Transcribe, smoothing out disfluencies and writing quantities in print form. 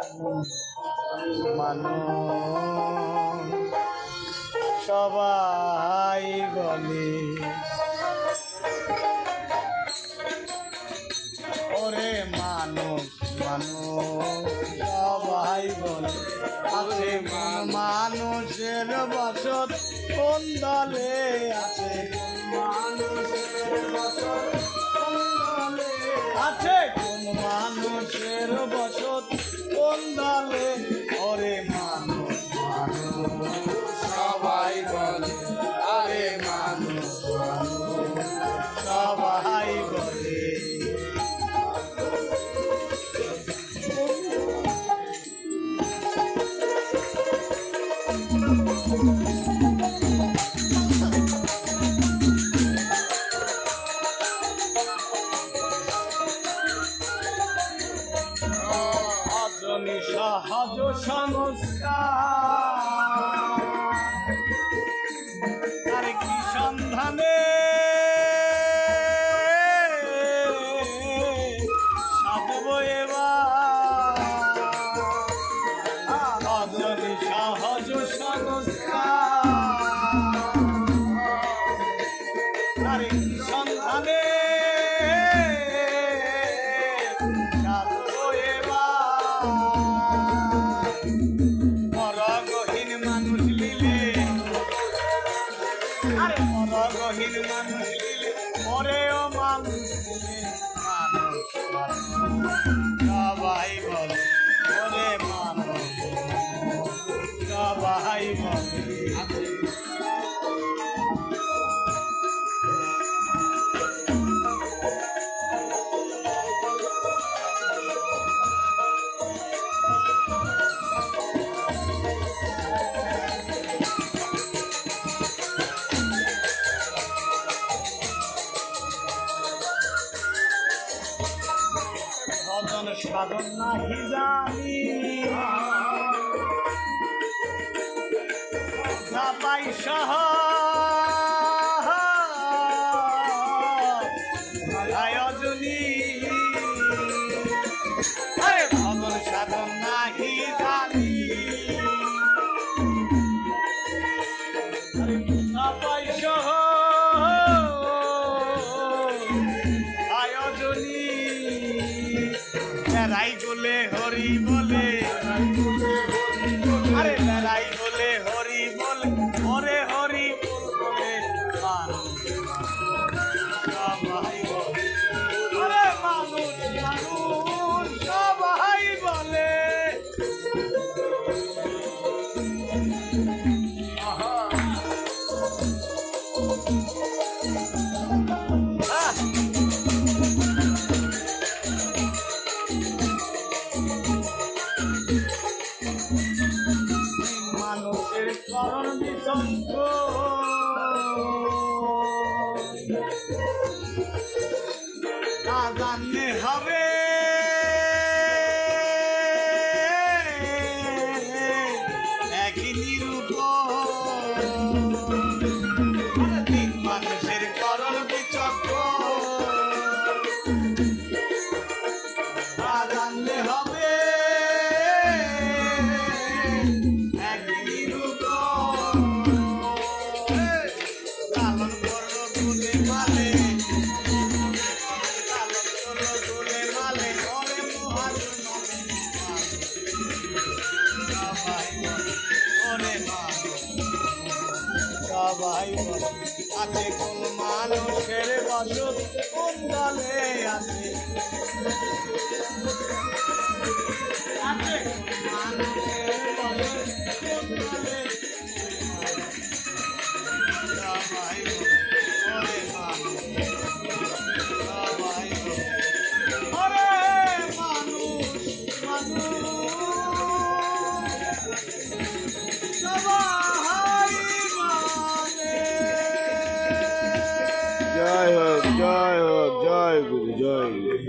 মানুষ সবাই বলে ওরে মানুষ মানুষ সবাই বলে আছে মানুষের বসত কোন দলে আছে মানুষের বসত আছে কোন মানুষের বসত কোন দলে ওরে মানুষ মানুষ সবাই বলে আরে মানুষ মানুষ সবাই বলে সহজ সংস্কার কি সন্ধানে সাধব এবার সহজ সংস্কার কি সন্ধানে রহিল মানুষ দিলে ওরেও মানুষ দিলে মানুষ সবাই বলে ওরে মানুষ সবাই বলে সাধন নাহি জানি না পাই আয়োজনী আরে ভগন সাধন নাহি জানি না পাই আয়োজনী বেড়াই বলে হরি বলে আরে বেড়াই বলে হরি বলে ওরে হরি বলে সবাই বলে ওরে মানুষ মানুষ সবাই বলে মানুষের করণ বিসঙ্গ তা জানলে হবে একই নিরূপণ মানুষের করণ বিচক্র তা জানলে হবে সবাই আছে কোন মানুষের বসত কোন দলে আছে মানুষের বসত কোন দলে সবাই ওরে মানুষ সবাই ওরে মানুষ মানুষ সবাই জয় হোক জয় হোক জয় গুরু জয় গুরু।